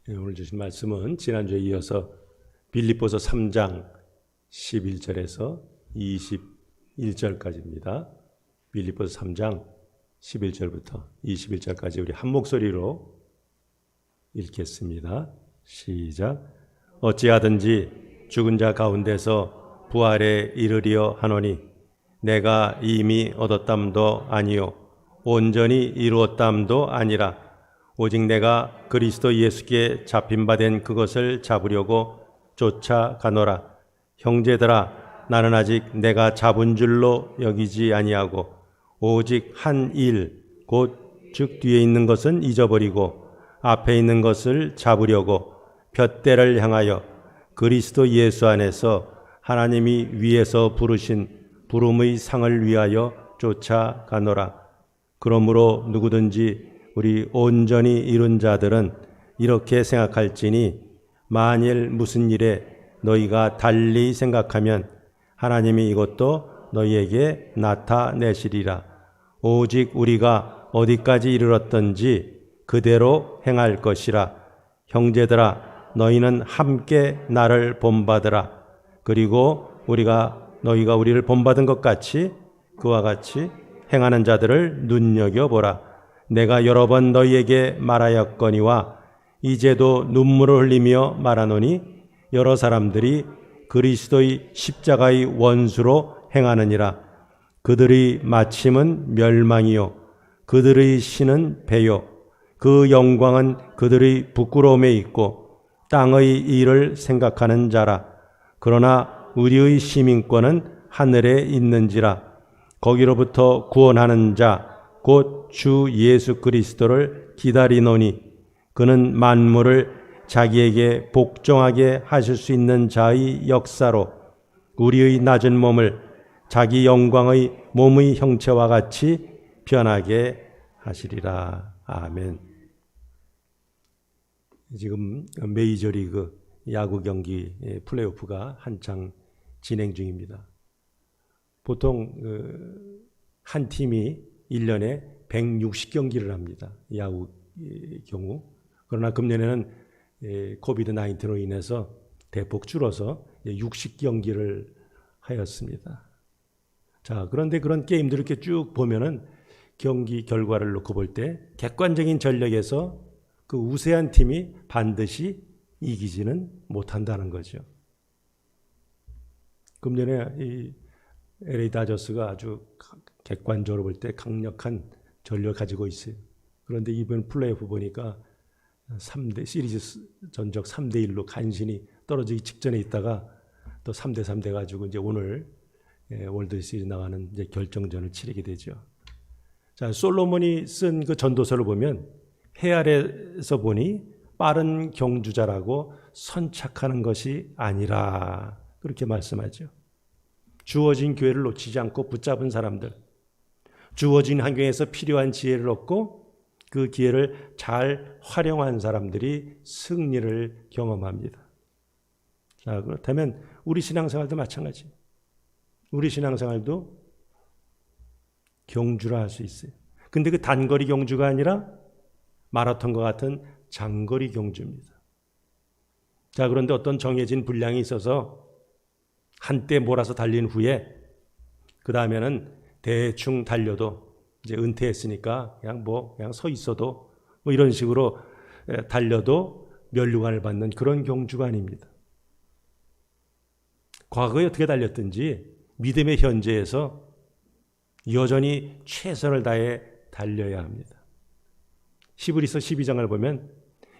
오늘 주신 말씀은 지난주에 이어서 빌립보서 3장 11절에서 21절까지입니다. 빌립보서 3장 11절부터 21절까지 우리 한 목소리로 읽겠습니다. 시작. 어찌하든지 죽은 자 가운데서 부활에 이르리어 하노니 내가 이미 얻었담도 아니요 온전히 이루었담도 아니라 오직 내가 그리스도 예수께 잡힌 바 된 그것을 잡으려고 쫓아가노라. 형제들아, 나는 아직 내가 잡은 줄로 여기지 아니하고 오직 한 일, 곧 즉 뒤에 있는 것은 잊어버리고 앞에 있는 것을 잡으려고 둯대를 향하여 그리스도 예수 안에서 하나님이 위에서 부르신 부름의 상을 위하여 쫓아가노라. 그러므로 누구든지 우리 온전히 이룬 자들은 이렇게 생각할지니 만일 무슨 일에 너희가 달리 생각하면 하나님이 이것도 너희에게 나타내시리라. 오직 우리가 어디까지 이르렀던지 그대로 행할 것이라. 형제들아, 너희는 함께 나를 본받으라. 그리고 너희가 우리를 본받은 것 같이 그와 같이 행하는 자들을 눈여겨보라. 내가 여러 번 너희에게 말하였거니와 이제도 눈물을 흘리며 말하노니 여러 사람들이 그리스도의 십자가의 원수로 행하느니라. 그들의 마침은 멸망이요 그들의 신은 배요 그 영광은 그들의 부끄러움에 있고 땅의 일을 생각하는 자라. 그러나 우리의 시민권은 하늘에 있는지라. 거기로부터 구원하는 자 곧 주 예수 그리스도를 기다리노니 그는 만물을 자기에게 복종하게 하실 수 있는 자의 역사로 우리의 낮은 몸을 자기 영광의 몸의 형체와 같이 변하게 하시리라. 아멘. 지금 메이저리그 야구 경기 플레이오프가 한창 진행 중입니다. 보통 한 팀이 1년에 160경기를 합니다. 야구 경우. 그러나 금년에는 코비드-19로 인해서 대폭 줄어서 60경기를 하였습니다. 자, 그런데 그런 게임들을 이렇게 쭉 보면은 경기 결과를 놓고 볼 때 객관적인 전력에서 그 우세한 팀이 반드시 이기지는 못한다는 거죠. 금년에 이 LA 다저스가 아주 객관적으로 볼 때 강력한 전력을 가지고 있어요. 그런데 이번 플레이오프 보니까 시리즈 전적 3대1로 간신히 떨어지기 직전에 있다가 또 3대3 돼가지고 이제 오늘 월드 시리즈 나가는 이제 결정전을 치르게 되죠. 자, 솔로몬이 쓴 그 전도서를 보면 해 아래에서 보니 빠른 경주자라고 선착하는 것이 아니라 그렇게 말씀하죠. 주어진 기회를 놓치지 않고 붙잡은 사람들, 주어진 환경에서 필요한 지혜를 얻고 그 기회를 잘 활용한 사람들이 승리를 경험합니다. 자, 그렇다면 우리 신앙생활도 마찬가지. 우리 신앙생활도 경주라 할 수 있어요. 근데 그 단거리 경주가 아니라 마라톤과 같은 장거리 경주입니다. 자, 그런데 어떤 정해진 분량이 있어서 한때 몰아서 달린 후에 그 다음에는 대충 달려도 이제 은퇴했으니까 그냥 서 있어도 이런 식으로 달려도 면류관을 받는 그런 경주가 아닙니다. 과거에 어떻게 달렸든지 믿음의 현재에서 여전히 최선을 다해 달려야 합니다. 히브리서 12장을 보면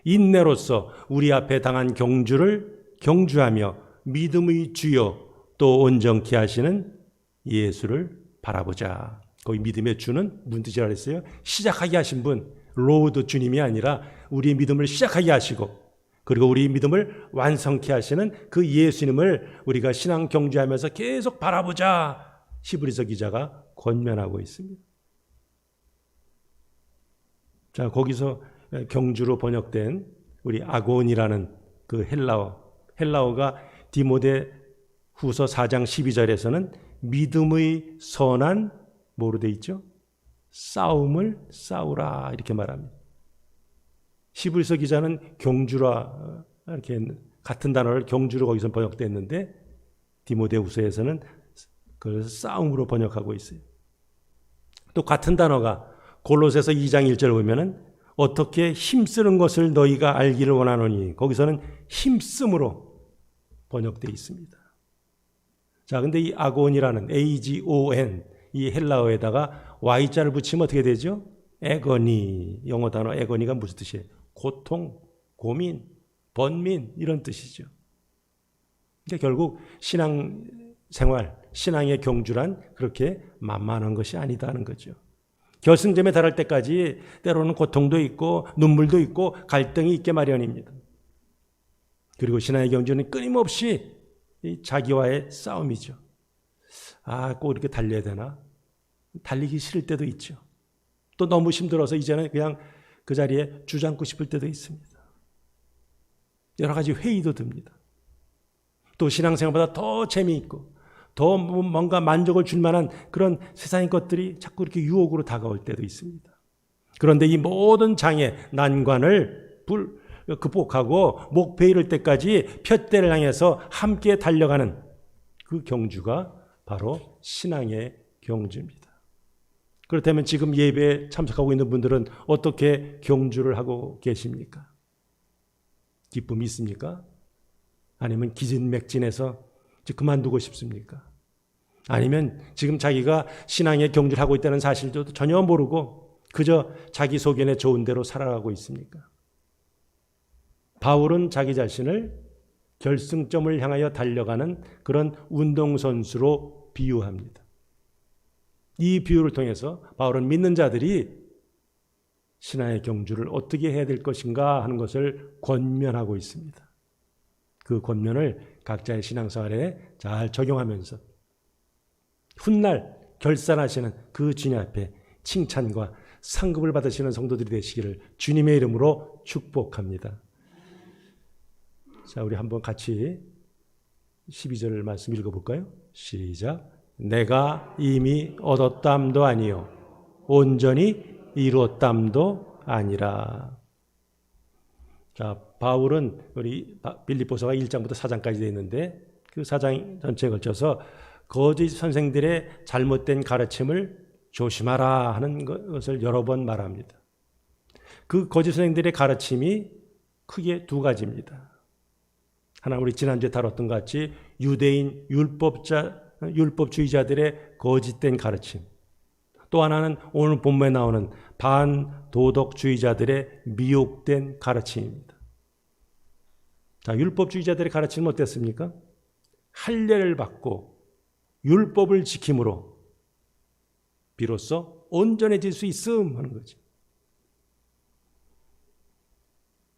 인내로서 우리 앞에 당한 경주를 경주하며 믿음의 주요 또 온전케 하시는 예수를 바라보자. 거기 믿음의 주는 무슨 뜻이라 그랬어요? 시작하게 하신 분, 로드 주님이 아니라 우리의 믿음을 시작하게 하시고 그리고 우리 믿음을 완성케 하시는 그 예수님을 우리가 신앙 경주하면서 계속 바라보자. 히브리서 기자가 권면하고 있습니다. 자, 거기서 경주로 번역된 우리 아곤이라는 그 헬라어가 디모데 후서 4장 12절에서는 믿음의 선한 뭐로 돼 있죠? 싸움을 싸우라 이렇게 말합니다. 히브리서 기자는 경주라 이렇게 같은 단어를 경주로 거기서 번역됐는데 디모데후서에서는 그걸 싸움으로 번역하고 있어요. 또 같은 단어가 골로새서 2장 1절 보면은 어떻게 힘쓰는 것을 너희가 알기를 원하노니 거기서는 힘쓰므로 번역되어 있습니다. 자, 근데 이 아곤이라는 AGON 이 헬라어에다가 Y자를 붙이면 어떻게 되죠? 에거니. 영어 단어 에거니가 무슨 뜻이에요? 고통, 고민, 번민 이런 뜻이죠. 그러니까 결국 신앙생활, 신앙의 경주란 그렇게 만만한 것이 아니다는 거죠. 결승점에 달할 때까지 때로는 고통도 있고 눈물도 있고 갈등이 있게 마련입니다. 그리고 신앙의 경주는 끊임없이 자기와의 싸움이죠. 아, 꼭 이렇게 달려야 되나? 달리기 싫을 때도 있죠. 또 너무 힘들어서 이제는 그냥 그 자리에 주저앉고 싶을 때도 있습니다. 여러 가지 회의도 듭니다. 또 신앙생활보다 더 재미있고 더 뭔가 만족을 줄 만한 그런 세상의 것들이 자꾸 이렇게 유혹으로 다가올 때도 있습니다. 그런데 이 모든 장애, 난관을 극복하고 목표에 이를 때까지 푯대를 향해서 함께 달려가는 그 경주가 바로 신앙의 경주입니다. 그렇다면 지금 예배에 참석하고 있는 분들은 어떻게 경주를 하고 계십니까? 기쁨이 있습니까? 아니면 기진맥진해서 그만두고 싶습니까? 아니면 지금 자기가 신앙의 경주를 하고 있다는 사실도 전혀 모르고 그저 자기 소견에 좋은 대로 살아가고 있습니까? 바울은 자기 자신을 결승점을 향하여 달려가는 그런 운동선수로 비유합니다. 이 비유를 통해서 바울은 믿는 자들이 신앙의 경주를 어떻게 해야 될 것인가 하는 것을 권면하고 있습니다. 그 권면을 각자의 신앙생활에 잘 적용하면서 훗날 결산하시는 그 주님 앞에 칭찬과 상급을 받으시는 성도들이 되시기를 주님의 이름으로 축복합니다. 자, 우리 한번 같이 12절 말씀 읽어볼까요? 시작. 내가 이미 얻었담도 아니요 온전히 이루었담도 아니라. 자, 바울은 우리 빌립보서가 1장부터 4장까지 되어 있는데 그 4장 전체에 걸쳐서 거짓 선생들의 잘못된 가르침을 조심하라 하는 것을 여러 번 말합니다. 그 거짓 선생들의 가르침이 크게 두 가지입니다. 하나 우리 지난주에 다뤘던 것 같이 유대인 율법주의자들의 거짓된 가르침, 또 하나는 오늘 본문에 나오는 반도덕주의자들의 미혹된 가르침입니다. 자, 율법주의자들의 가르침은 어땠습니까? 할례를 받고 율법을 지킴으로 비로소 온전해질 수 있음 하는 거지.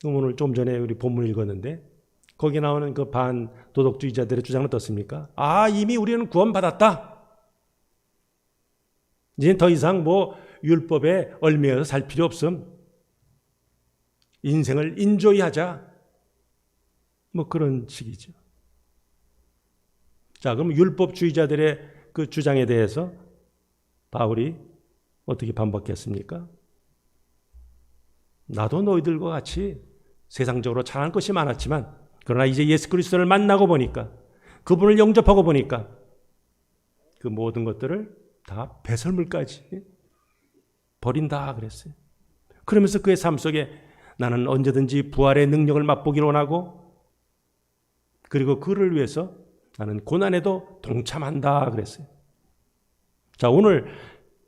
오늘 좀 전에 우리 본문 읽었는데 거기 나오는 그 반도덕주의자들의 주장은 어떻습니까? 아, 이미 우리는 구원받았다. 이제 더 이상 율법에 얽매여서 살 필요 없음. 인생을 인조이 하자. 그런 식이죠. 자, 그럼 율법주의자들의 그 주장에 대해서 바울이 어떻게 반박했습니까? 나도 너희들과 같이 세상적으로 잘할 것이 많았지만 그러나 이제 예수 그리스도를 만나고 보니까 그분을 영접하고 보니까 그 모든 것들을 다 배설물까지 버린다 그랬어요. 그러면서 그의 삶 속에 나는 언제든지 부활의 능력을 맛보기를 원하고 그리고 그를 위해서 나는 고난에도 동참한다 그랬어요. 자, 오늘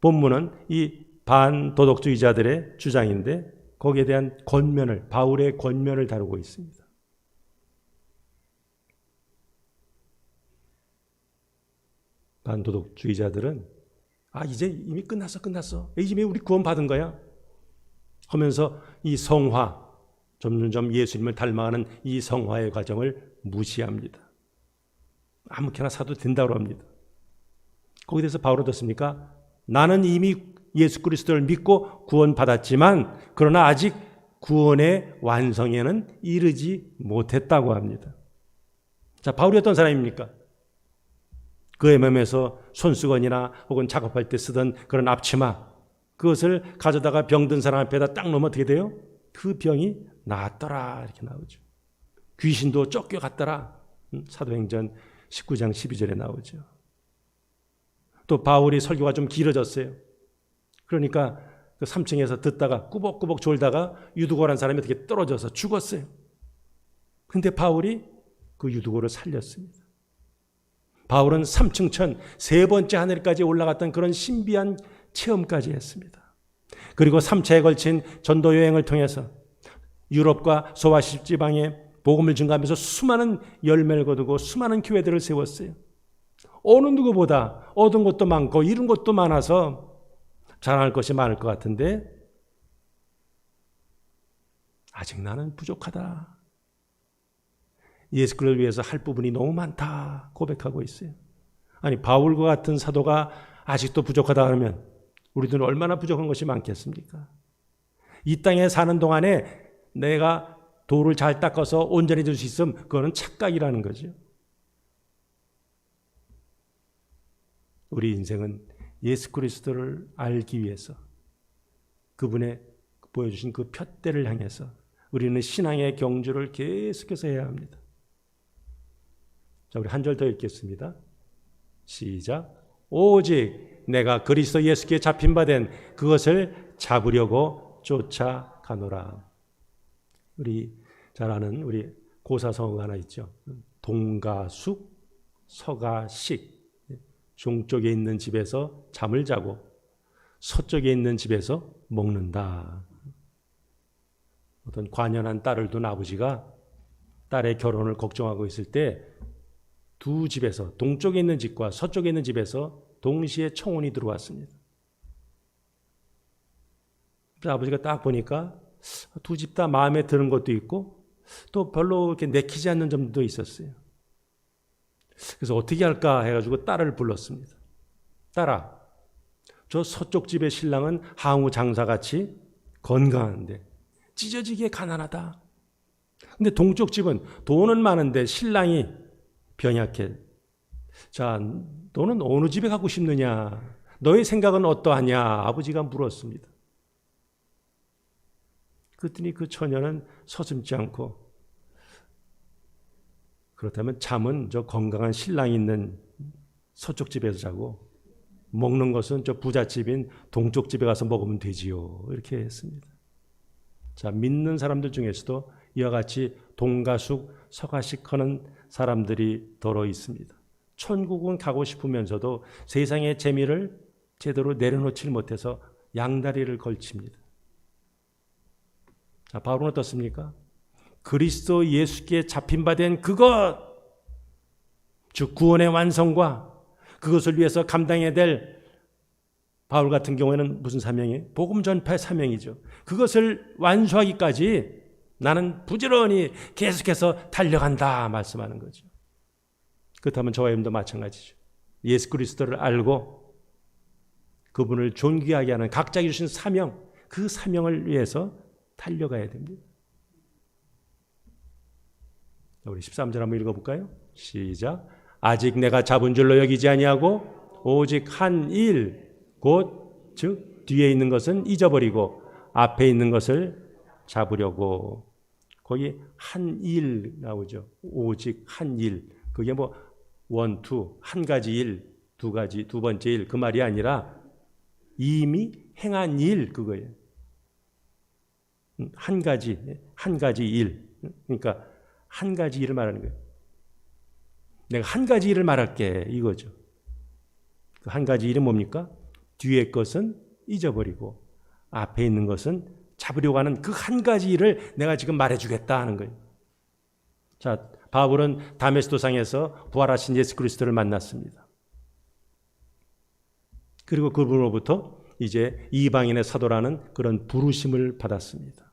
본문은 이 반도덕주의자들의 주장인데 거기에 대한 권면을, 바울의 권면을 다루고 있습니다. 반도덕주의자들은 이제 이미 끝났어. 이미 우리 구원 받은 거야 하면서 이 성화, 점점 예수님을 닮아가는 이 성화의 과정을 무시합니다. 아무렇게나 사도 된다고 합니다. 거기에 대해서 바울은 어떻습니까? 나는 이미 예수 그리스도를 믿고 구원받았지만 그러나 아직 구원의 완성에는 이르지 못했다고 합니다. 자, 바울이 어떤 사람입니까? 그의 몸에서 손수건이나 혹은 작업할 때 쓰던 그런 앞치마, 그것을 가져다가 병든 사람 앞에다 딱 놓으면 어떻게 돼요? 그 병이 나았더라 이렇게 나오죠. 귀신도 쫓겨갔더라. 사도행전 19장 12절에 나오죠. 또 바울이 설교가 좀 길어졌어요. 그러니까 그 3층에서 듣다가 꾸벅꾸벅 졸다가 유두고라는 사람이 어떻게 떨어져서 죽었어요. 근데 바울이 그 유두고를 살렸습니다. 바울은 3층 천 세 번째 하늘까지 올라갔던 그런 신비한 체험까지 했습니다. 그리고 3차에 걸친 전도 여행을 통해서 유럽과 소아시아 지방에 복음을 증가하면서 수많은 열매를 거두고 수많은 교회들을 세웠어요. 어느 누구보다 얻은 것도 많고 이룬 것도 많아서 자랑할 것이 많을 것 같은데 아직 나는 부족하다. 예수 그리스도를 위해서 할 부분이 너무 많다 고백하고 있어요. 아니 바울과 같은 사도가 아직도 부족하다 하면 우리들은 얼마나 부족한 것이 많겠습니까? 이 땅에 사는 동안에 내가 돌을 잘 닦아서 온전해질 수 있으면 그거는 착각이라는 거죠. 우리 인생은 예수 그리스도를 알기 위해서 그분의 보여주신 그 푯대를 향해서 우리는 신앙의 경주를 계속해서 해야 합니다. 자, 우리 한 절 더 읽겠습니다. 시작. 오직 내가 그리스도 예수께 잡힌 바 된 그것을 잡으려고 쫓아가노라. 우리 잘 아는 우리 고사성어가 하나 있죠. 동가숙, 서가식. 동쪽에 있는 집에서 잠을 자고 서쪽에 있는 집에서 먹는다. 어떤 관연한 딸을 둔 아버지가 딸의 결혼을 걱정하고 있을 때 두 집에서 동쪽에 있는 집과 서쪽에 있는 집에서 동시에 청혼이 들어왔습니다. 그래서 아버지가 딱 보니까 두 집 다 마음에 드는 것도 있고 또 별로 이렇게 내키지 않는 점도 있었어요. 그래서 어떻게 할까 해가지고 딸을 불렀습니다. 딸아, 저 서쪽 집의 신랑은 항우 장사같이 건강한데 찢어지게 가난하다. 근데 동쪽 집은 돈은 많은데 신랑이 병약해. 자, 너는 어느 집에 가고 싶느냐? 너의 생각은 어떠하냐? 아버지가 물었습니다. 그랬더니 그 처녀는 서슴지 않고 그렇다면 잠은 저 건강한 신랑이 있는 서쪽 집에서 자고 먹는 것은 저 부잣집인 동쪽 집에 가서 먹으면 되지요. 이렇게 했습니다. 자, 믿는 사람들 중에서도 이와 같이 동가숙, 서가식 하는 사람들이 더러 있습니다. 천국은 가고 싶으면서도 세상의 재미를 제대로 내려놓지 못해서 양다리를 걸칩니다. 자, 바울은 어떻습니까? 그리스도 예수께 잡힌 바 된 그것, 즉 구원의 완성과 그것을 위해서 감당해야 될 바울 같은 경우에는 무슨 사명이에요? 복음 전파의 사명이죠. 그것을 완수하기까지 나는 부지런히 계속해서 달려간다 말씀하는 거죠. 그렇다면 저와 여러분도 마찬가지죠. 예수 그리스도를 알고 그분을 존귀하게 하는 각자에게 주신 사명, 그 사명을 위해서 달려가야 됩니다. 우리 13절 한번 읽어볼까요? 시작. 아직 내가 잡은 줄로 여기지 아니하고 오직 한 일, 곧 즉 뒤에 있는 것은 잊어버리고 앞에 있는 것을 잡으려고. 거기 한 일 나오죠. 오직 한 일. 그게 뭐 원, 투, 한 가지 일, 두 가지, 두 번째 일 그 말이 아니라 이미 행한 일 그거예요. 한 가지 일. 그러니까 한 가지 일을 말하는 거예요. 내가 한 가지 일을 말할게 이거죠. 그 한 가지 일은 뭡니까? 뒤에 것은 잊어버리고 앞에 있는 것은 잡으려고 하는 그 한 가지 일을 내가 지금 말해주겠다 하는 거예요. 자, 바울은 다메스도상에서 부활하신 예수 그리스도를 만났습니다. 그리고 그분으로부터 이제 이방인의 사도라는 그런 부르심을 받았습니다.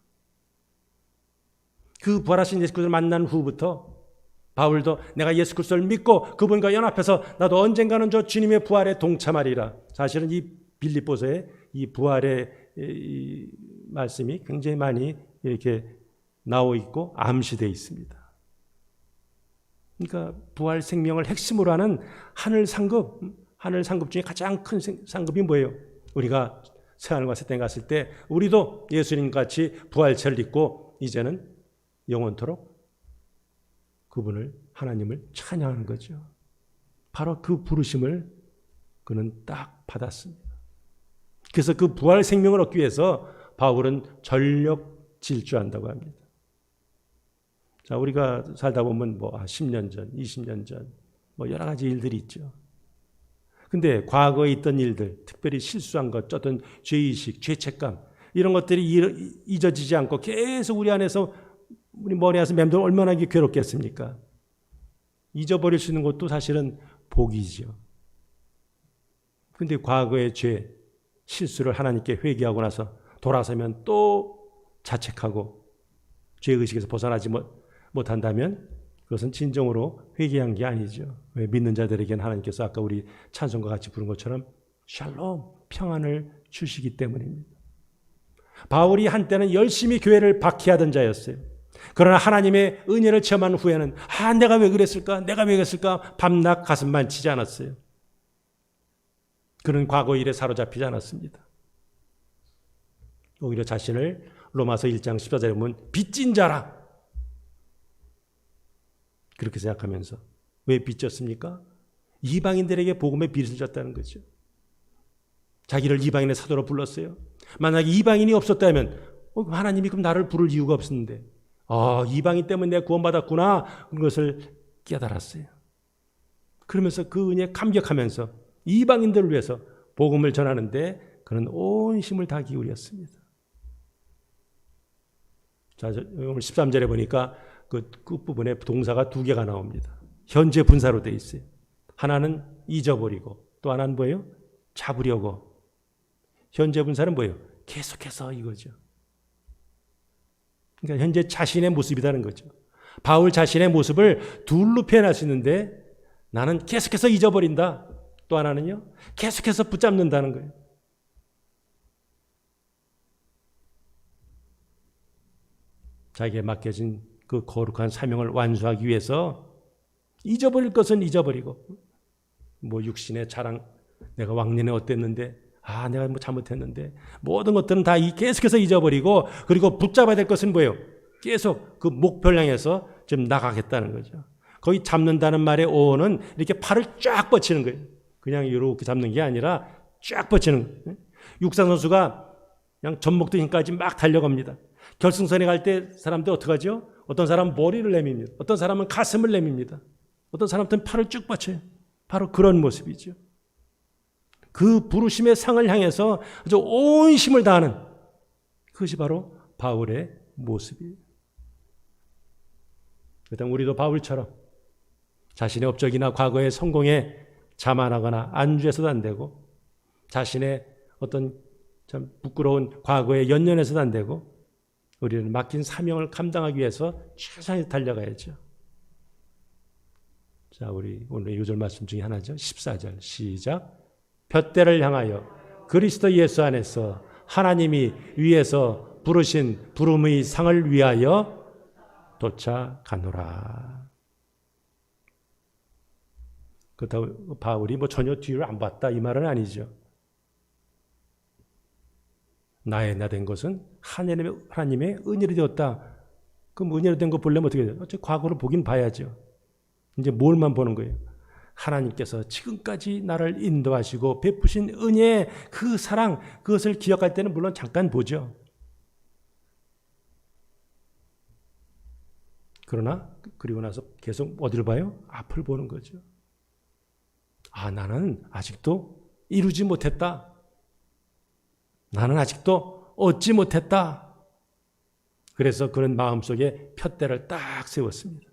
그 부활하신 예수 그리스도를 만난 후부터 바울도 내가 예수 그리스도를 믿고 그분과 연합해서 나도 언젠가는 저 주님의 부활에 동참하리라. 사실은 이 빌립보서의 이 부활의 이 말씀이 굉장히 많이 이렇게 나와 있고 암시되어 있습니다. 그러니까 부활 생명을 핵심으로 하는 하늘 상급 중에 가장 큰 상급이 뭐예요? 우리가 새하늘과 새 땅에 갔을 때 우리도 예수님 같이 부활체를 입고 이제는 영원토록 그분을 하나님을 찬양하는 거죠. 바로 그 부르심을 그는 딱 받았습니다. 그래서 그 부활 생명을 얻기 위해서 바울은 전력 질주한다고 합니다. 자, 우리가 살다 보면 10년 전, 20년 전 여러 가지 일들이 있죠. 근데 과거에 있던 일들, 특별히 실수한 것, 어떤 죄의식, 죄책감 이런 것들이 잊어지지 않고 계속 우리 안에서 우리 머리 안에서 맴돌면 얼마나 괴롭겠습니까? 잊어버릴 수 있는 것도 사실은 복이죠. 근데 과거의 죄, 실수를 하나님께 회개하고 나서 돌아서면 또 자책하고 죄의식에서 벗어나지 못한다면 그것은 진정으로 회개한 게 아니죠. 왜? 믿는 자들에게는 하나님께서 아까 우리 찬송과 같이 부른 것처럼 샬롬, 평안을 주시기 때문입니다. 바울이 한때는 열심히 교회를 박해하던 자였어요. 그러나 하나님의 은혜를 체험한 후에는 내가 왜 그랬을까? 내가 왜 그랬을까? 밤낮 가슴만 치지 않았어요. 그런 과거 일에 사로잡히지 않았습니다. 오히려 자신을 로마서 1장 14절에 보면 빚진 자라 그렇게 생각하면서 왜 빚졌습니까? 이방인들에게 복음의 빚을 졌다는 거죠. 자기를 이방인의 사도로 불렀어요. 만약에 이방인이 없었다면 하나님이 그럼 나를 부를 이유가 없었는데 이방인 때문에 내가 구원받았구나 그것을 깨달았어요. 그러면서 그 은혜에 감격하면서 이방인들을 위해서 복음을 전하는데 그는 온 힘을 다 기울였습니다. 자, 오늘 13절에 보니까 그 끝부분에 동사가 2개가 나옵니다. 현재 분사로 되어 있어요. 하나는 잊어버리고 또 하나는 뭐예요? 잡으려고. 현재 분사는 뭐예요? 계속해서 이거죠. 그러니까 현재 자신의 모습이라는 거죠. 바울 자신의 모습을 둘로 표현할 수 있는데 나는 계속해서 잊어버린다. 또 하나는요. 계속해서 붙잡는다는 거예요. 자기에게 맡겨진 그 거룩한 사명을 완수하기 위해서 잊어버릴 것은 잊어버리고 육신의 자랑 내가 왕년에 어땠는데 내가 잘못했는데 모든 것들은 다 계속해서 잊어버리고 그리고 붙잡아야 될 것은 뭐예요? 계속 그 목표를 향해서 지금 나가겠다는 거죠. 거기 잡는다는 말의 어원은 이렇게 팔을 쫙 뻗치는 거예요. 그냥 이렇게 잡는 게 아니라 쫙 뻗치는 거예요. 육상 선수가 그냥 전목도 힘까지 막 달려갑니다. 결승선에 갈 때 사람들 어떻게 하죠? 어떤 사람은 머리를 내밉니다. 어떤 사람은 가슴을 내밉니다. 어떤 사람들은 팔을 쭉 뻗쳐요. 바로 그런 모습이죠. 그 부르심의 상을 향해서 아주 온 힘을 다하는 그것이 바로 바울의 모습이에요. 그렇다면 우리도 바울처럼 자신의 업적이나 과거의 성공에 자만하거나 안주해서도 안 되고 자신의 어떤 참 부끄러운 과거에 연연해서도 안 되고 우리는 맡긴 사명을 감당하기 위해서 최선을 달려가야죠. 자, 우리 오늘 요절 말씀 중에 하나죠. 14절 시작. 둯대를 향하여 그리스도 예수 안에서 하나님이 위에서 부르신 부름의 상을 위하여 도착하노라. 그렇다고 바울이 전혀 뒤를 안 봤다 이 말은 아니죠. 나의 나 된 것은 하나님의 은혜로 되었다. 그럼 은혜로 된 거 보려면 어떻게 돼요? 과거를 보긴 봐야죠. 이제 뭘만 보는 거예요? 하나님께서 지금까지 나를 인도하시고 베푸신 은혜의 그 사랑, 그것을 기억할 때는 물론 잠깐 보죠. 그러나 그리고 나서 계속 어디를 봐요? 앞을 보는 거죠. 나는 아직도 이루지 못했다. 나는 아직도 얻지 못했다. 그래서 그는 마음속에 푯대를 딱 세웠습니다.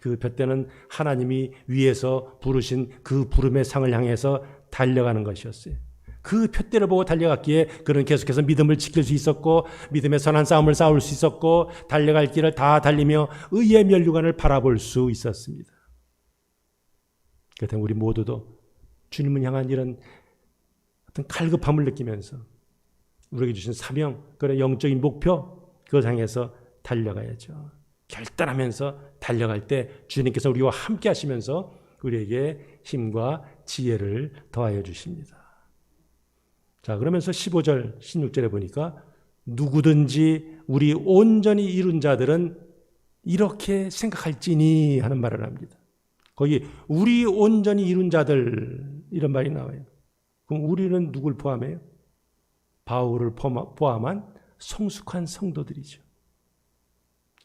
그 푯대는 하나님이 위에서 부르신 그 부름의 상을 향해서 달려가는 것이었어요. 그 푯대를 보고 달려갔기에 그는 계속해서 믿음을 지킬 수 있었고 믿음의 선한 싸움을 싸울 수 있었고 달려갈 길을 다 달리며 의의 면류관을 바라볼 수 있었습니다. 그렇다면 우리 모두도 주님을 향한 이런 어떤 갈급함을 느끼면서 우리에게 주신 사명, 그런 영적인 목표 그것 향해서 달려가야죠. 결단하면서 달려갈 때 주님께서 우리와 함께 하시면서 우리에게 힘과 지혜를 더하여 주십니다. 자, 그러면서 15절, 16절에 보니까 누구든지 우리 온전히 이룬 자들은 이렇게 생각할지니 하는 말을 합니다. 거기 우리 온전히 이룬 자들 이런 말이 나와요. 그럼 우리는 누굴 포함해요? 바울을 포함한 성숙한 성도들이죠.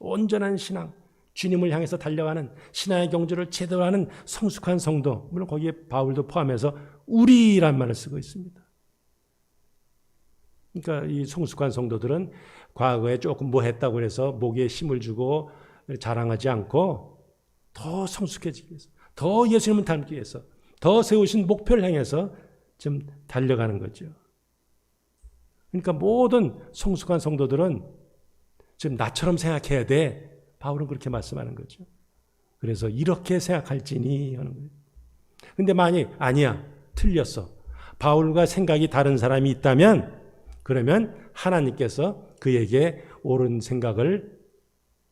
온전한 신앙, 주님을 향해서 달려가는 신앙의 경주를 제대로 하는 성숙한 성도, 물론 거기에 바울도 포함해서 우리란 말을 쓰고 있습니다. 그러니까 이 성숙한 성도들은 과거에 조금 뭐 했다고 해서 목에 힘을 주고 자랑하지 않고 더 성숙해지기 위해서, 더 예수님을 닮기 위해서, 더 세우신 목표를 향해서 좀 달려가는 거죠. 그러니까 모든 성숙한 성도들은 지금 나처럼 생각해야 돼. 바울은 그렇게 말씀하는 거죠. 그래서 이렇게 생각할지니 하는 거예요. 근데 만약 아니야, 틀렸어. 바울과 생각이 다른 사람이 있다면 그러면 하나님께서 그에게 옳은 생각을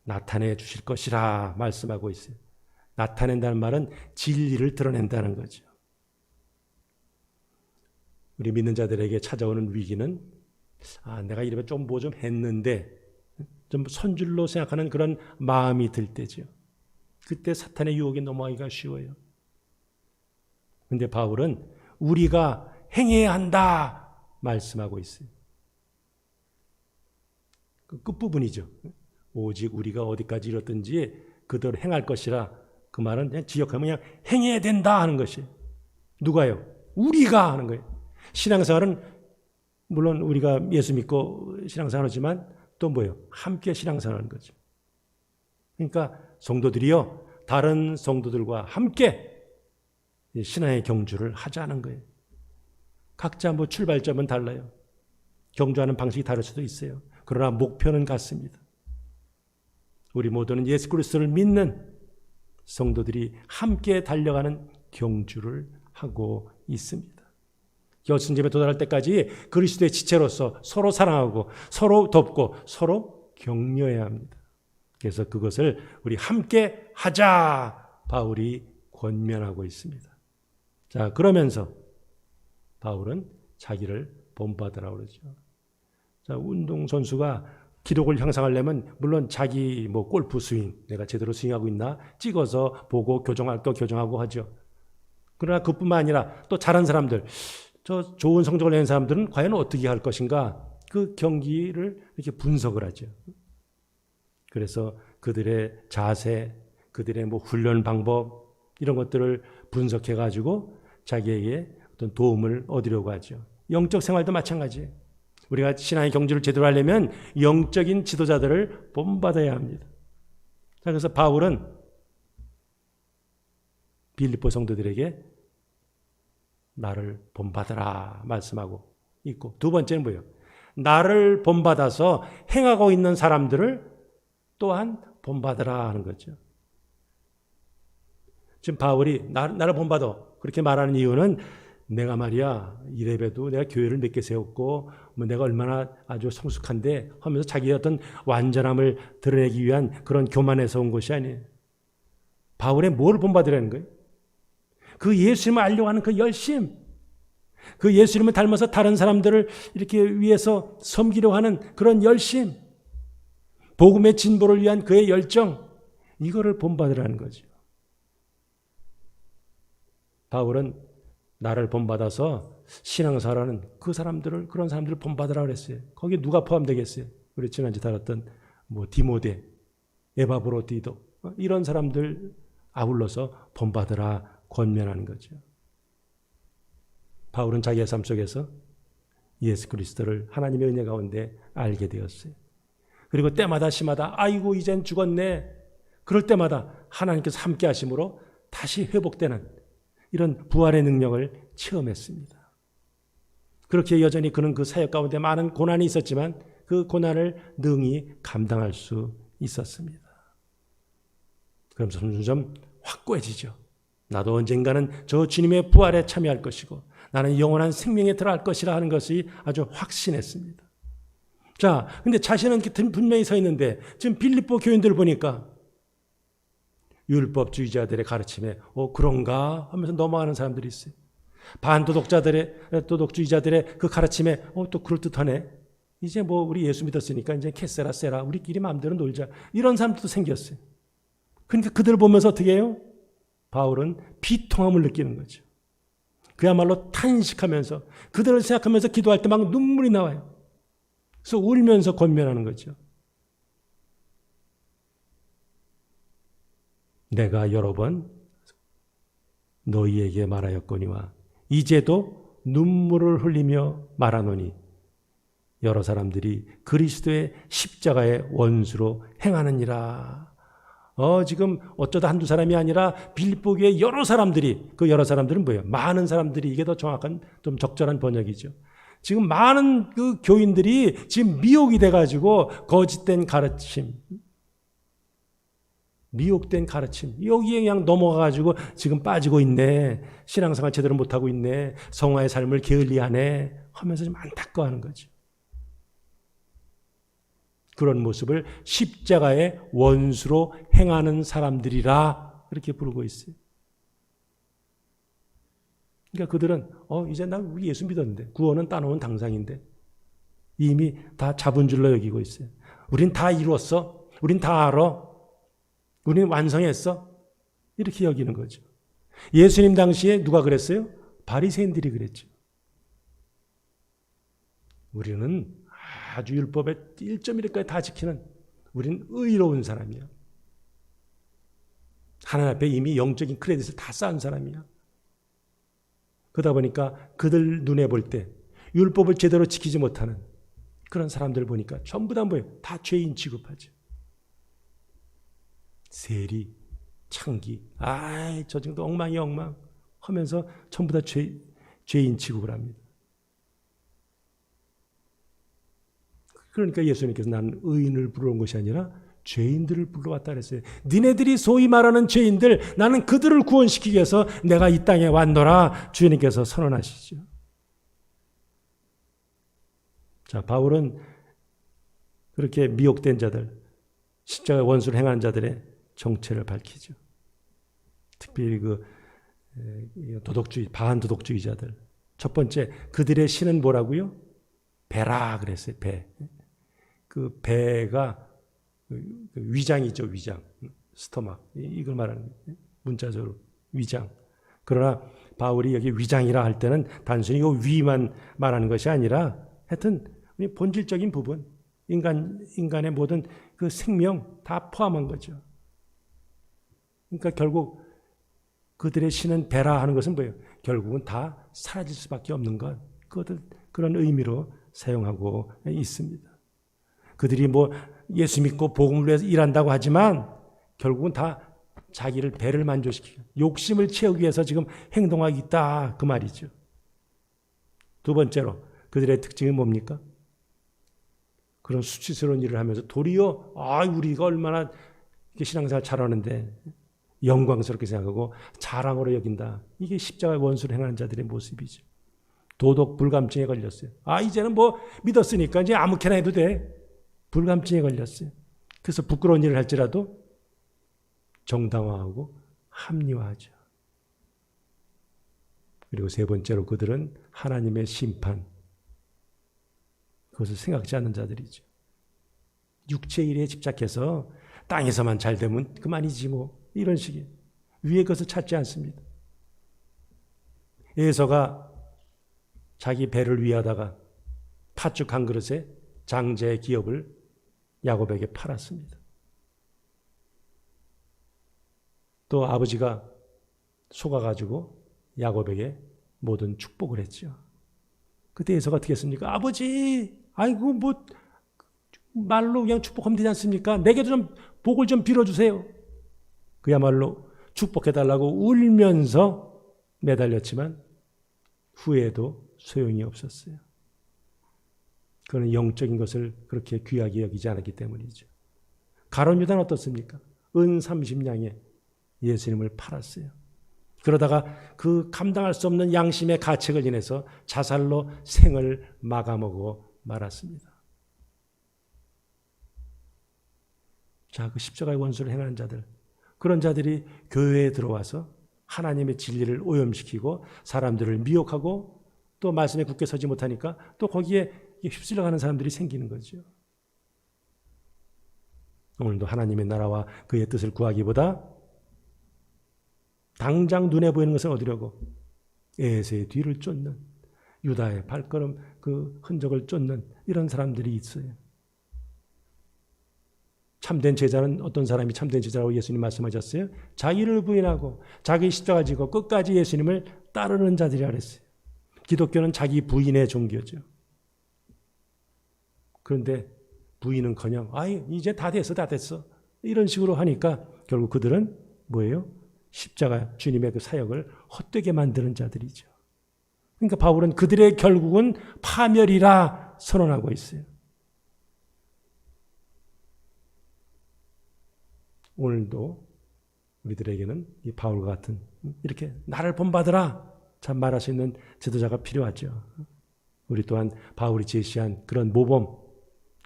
나타내 주실 것이라 말씀하고 있어요. 나타낸다는 말은 진리를 드러낸다는 거죠. 우리 믿는 자들에게 찾아오는 위기는 내가 이러면 좀 뭐 좀 했는데 좀 선줄로 생각하는 그런 마음이 들 때죠. 그때 사탄의 유혹에 넘어가기가 쉬워요. 그런데 바울은 우리가 행해야 한다 말씀하고 있어요. 그 끝부분이죠. 오직 우리가 어디까지 이뤘든지 그대로 행할 것이라. 그 말은 그냥 지역하면 그냥 행해야 된다 하는 것이에요. 누가요? 우리가 하는 거예요. 신앙생활은 물론 우리가 예수 믿고 신앙생활하지만 또 뭐예요? 함께 신앙생활하는 거죠. 그러니까 성도들이요, 다른 성도들과 함께 신앙의 경주를 하자는 거예요. 각자 뭐 출발점은 달라요. 경주하는 방식이 다를 수도 있어요. 그러나 목표는 같습니다. 우리 모두는 예수 그리스도를 믿는 성도들이 함께 달려가는 경주를 하고 있습니다. 결승점에 도달할 때까지 그리스도의 지체로서 서로 사랑하고 서로 돕고 서로 격려해야 합니다. 그래서 그것을 우리 함께 하자 바울이 권면하고 있습니다. 자, 그러면서 바울은 자기를 본받으라고 그러죠. 자, 운동선수가 기록을 향상하려면 물론 자기 뭐 골프 스윙 내가 제대로 스윙하고 있나 찍어서 보고 교정할 거 교정하고 하죠. 그러나 그뿐만 아니라 또 잘한 사람들, 저 좋은 성적을 낸 사람들은 과연 어떻게 할 것인가, 그 경기를 이렇게 분석을 하죠. 그래서 그들의 자세, 그들의 뭐 훈련 방법 이런 것들을 분석해 가지고 자기에게 어떤 도움을 얻으려고 하죠. 영적 생활도 마찬가지예요. 우리가 신앙의 경주를 제대로 하려면 영적인 지도자들을 본받아야 합니다. 자, 그래서 바울은 빌립보 성도들에게 나를 본받으라 말씀하고 있고, 두 번째는 뭐예요? 나를 본받아서 행하고 있는 사람들을 또한 본받으라 하는 거죠. 지금 바울이 나를 본받아 그렇게 말하는 이유는 내가 말이야 이래봬도 내가 교회를 몇 개 세웠고 뭐 내가 얼마나 아주 성숙한데 하면서 자기의 어떤 완전함을 드러내기 위한 그런 교만에서 온 것이 아니에요. 바울의 뭘 본받으라는 거예요? 그 예수님을 알려고 하는 그 열심, 그 예수님을 닮아서 다른 사람들을 이렇게 위해서 섬기려고 하는 그런 열심, 복음의 진보를 위한 그의 열정, 이거를 본받으라는 거죠. 바울은 나를 본받아서 신앙사라는 그 사람들을, 그런 사람들을 본받으라 그랬어요. 거기에 누가 포함되겠어요? 우리 지난주에 다뤘던 뭐 디모데, 에바브로디도 이런 사람들 아울러서 본받으라 권면하는 거죠. 바울은 자기의 삶 속에서 예수 그리스도를 하나님의 은혜 가운데 알게 되었어요. 그리고 때마다 시마다 아이고 이젠 죽었네. 그럴 때마다 하나님께서 함께 하심으로 다시 회복되는 이런 부활의 능력을 체험했습니다. 그렇게 여전히 그는 그 사역 가운데 많은 고난이 있었지만 그 고난을 능히 감당할 수 있었습니다. 그러면서 점점 확고해지죠. 나도 언젠가는 저 주님의 부활에 참여할 것이고 나는 영원한 생명에 들어갈 것이라 하는 것이 아주 확신했습니다. 자, 근데 자신은 분명히 서 있는데 지금 빌립보 교인들을 보니까 율법주의자들의 가르침에 그런가 하면서 넘어가는 사람들이 있어요. 반도덕자들의 도덕주의자들의 그 가르침에 또 그럴듯하네. 이제 뭐 우리 예수 믿었으니까 이제 캐세라 세라 우리끼리 마음대로 놀자. 이런 사람들도 생겼어요. 그러니까 그들 보면서 어떻게 해요? 바울은 비통함을 느끼는 거죠. 그야말로 탄식하면서 그들을 생각하면서 기도할 때 막 눈물이 나와요. 그래서 울면서 권면하는 거죠. 내가 여러 번 너희에게 말하였거니와 이제도 눈물을 흘리며 말하노니 여러 사람들이 그리스도의 십자가의 원수로 행하느니라. 지금 어쩌다 한두 사람이 아니라 빌립보 교회 여러 사람들이, 그 여러 사람들은 뭐예요? 많은 사람들이, 이게 더 정확한 좀 적절한 번역이죠. 지금 많은 그 교인들이 지금 미혹이 돼가지고 거짓된 가르침, 미혹된 가르침, 여기에 그냥 넘어가가지고 지금 빠지고 있네. 신앙생활 제대로 못하고 있네. 성화의 삶을 게을리하네. 하면서 좀 안타까워하는 거죠. 그런 모습을 십자가의 원수로 행하는 사람들이라 이렇게 부르고 있어요. 그러니까 그들은 이제 나 우리 예수 믿었는데 구원은 따놓은 당상인데 이미 다 잡은 줄로 여기고 있어요. 우린 다 이루었어. 우린 다 알아. 우린 완성했어. 이렇게 여기는 거죠. 예수님 당시에 누가 그랬어요? 바리새인들이 그랬죠. 우리는 아주 율법의 1.1까지 다 지키는, 우리는 의로운 사람이야. 하나님 앞에 이미 영적인 크레딧을 다 쌓은 사람이야. 그러다 보니까 그들 눈에 볼 때 율법을 제대로 지키지 못하는 그런 사람들 보니까 전부 다 뭐예요? 다 죄인 취급하죠. 세리, 창기, 저 정도 엉망이 엉망 하면서 전부 다 죄인 취급을 합니다. 그러니까 예수님께서 나는 의인을 부르는 것이 아니라 죄인들을 불러왔다 그랬어요. 니네들이 소위 말하는 죄인들, 나는 그들을 구원시키기 위해서 내가 이 땅에 왔노라 주님께서 선언하시죠. 자, 바울은 그렇게 미혹된 자들, 십자가의 원수를 행하는 자들의 정체를 밝히죠. 특별히 그 도덕주의, 반도덕주의자들. 첫 번째, 그들의 신은 뭐라고요? 배라 그랬어요. 배. 그 배가 위장이죠. 위장. 스토막. 이걸 말하는 거예요. 문자적으로 위장. 그러나 바울이 여기 위장이라 할 때는 단순히 이 위만 말하는 것이 아니라 하여튼 본질적인 부분, 인간의 모든 그 생명 다 포함한 거죠. 그러니까 결국 그들의 신은 배라 하는 것은 뭐예요? 결국은 다 사라질 수밖에 없는 것. 그런 의미로 사용하고 있습니다. 그들이 뭐 예수 믿고 복음을 위해서 일한다고 하지만 결국은 다 자기를 배를 만족시키고 욕심을 채우기 위해서 지금 행동하고 있다 그 말이죠. 두 번째로 그들의 특징이 뭡니까? 그런 수치스러운 일을 하면서 도리어 우리가 얼마나 신앙생활 잘하는데 영광스럽게 생각하고 자랑으로 여긴다. 이게 십자가의 원수를 행하는 자들의 모습이죠. 도덕 불감증에 걸렸어요. 이제는 뭐 믿었으니까 이제 아무렇게나 해도 돼. 불감증에 걸렸어요. 그래서 부끄러운 일을 할지라도 정당화하고 합리화하죠. 그리고 세 번째로 그들은 하나님의 심판, 그것을 생각지 않는 자들이죠. 육체 일에 집착해서 땅에서만 잘 되면 그만이지 뭐 이런 식의 위의 것을 찾지 않습니다. 에서가 자기 배를 위하다가 팥죽 한 그릇에 장제의 기업을 야곱에게 팔았습니다. 또 아버지가 속아가지고 야곱에게 모든 축복을 했죠. 그때 에서가 어떻게 했습니까? 아버지, 아이고 뭐 말로 그냥 축복하면 되지 않습니까? 내게도 좀 복을 좀 빌어주세요. 그야말로 축복해달라고 울면서 매달렸지만 후에도 소용이 없었어요. 그는 영적인 것을 그렇게 귀하게 여기지 않았기 때문이죠. 가룟 유다는 어떻습니까? 은 30냥에 예수님을 팔았어요. 그러다가 그 감당할 수 없는 양심의 가책을 인해서 자살로 생을 마감하고 말았습니다. 자, 그 십자가의 원수를 행하는 자들, 그런 자들이 교회에 들어와서 하나님의 진리를 오염시키고 사람들을 미혹하고 또 말씀에 굳게 서지 못하니까 또 거기에 휩쓸려가는 사람들이 생기는 거죠. 오늘도 하나님의 나라와 그의 뜻을 구하기보다 당장 눈에 보이는 것을 얻으려고 에세의 뒤를 쫓는, 유다의 발걸음 그 흔적을 쫓는 이런 사람들이 있어요. 참된 제자는 어떤 사람이 참된 제자라고 예수님 말씀하셨어요? 자기를 부인하고 자기 십자가 지고 끝까지 예수님을 따르는 자들이라 그랬어요. 기독교는 자기 부인의 종교죠. 그런데 부인은커녕 이제 다 됐어 이런 식으로 하니까 결국 그들은 뭐예요? 십자가 주님의 그 사역을 헛되게 만드는 자들이죠. 그러니까 바울은 그들의 결국은 파멸이라 선언하고 있어요. 오늘도 우리들에게는 이 바울과 같은 이렇게 나를 본받으라 참 말할 수 있는 지도자가 필요하죠. 우리 또한 바울이 제시한 그런 모범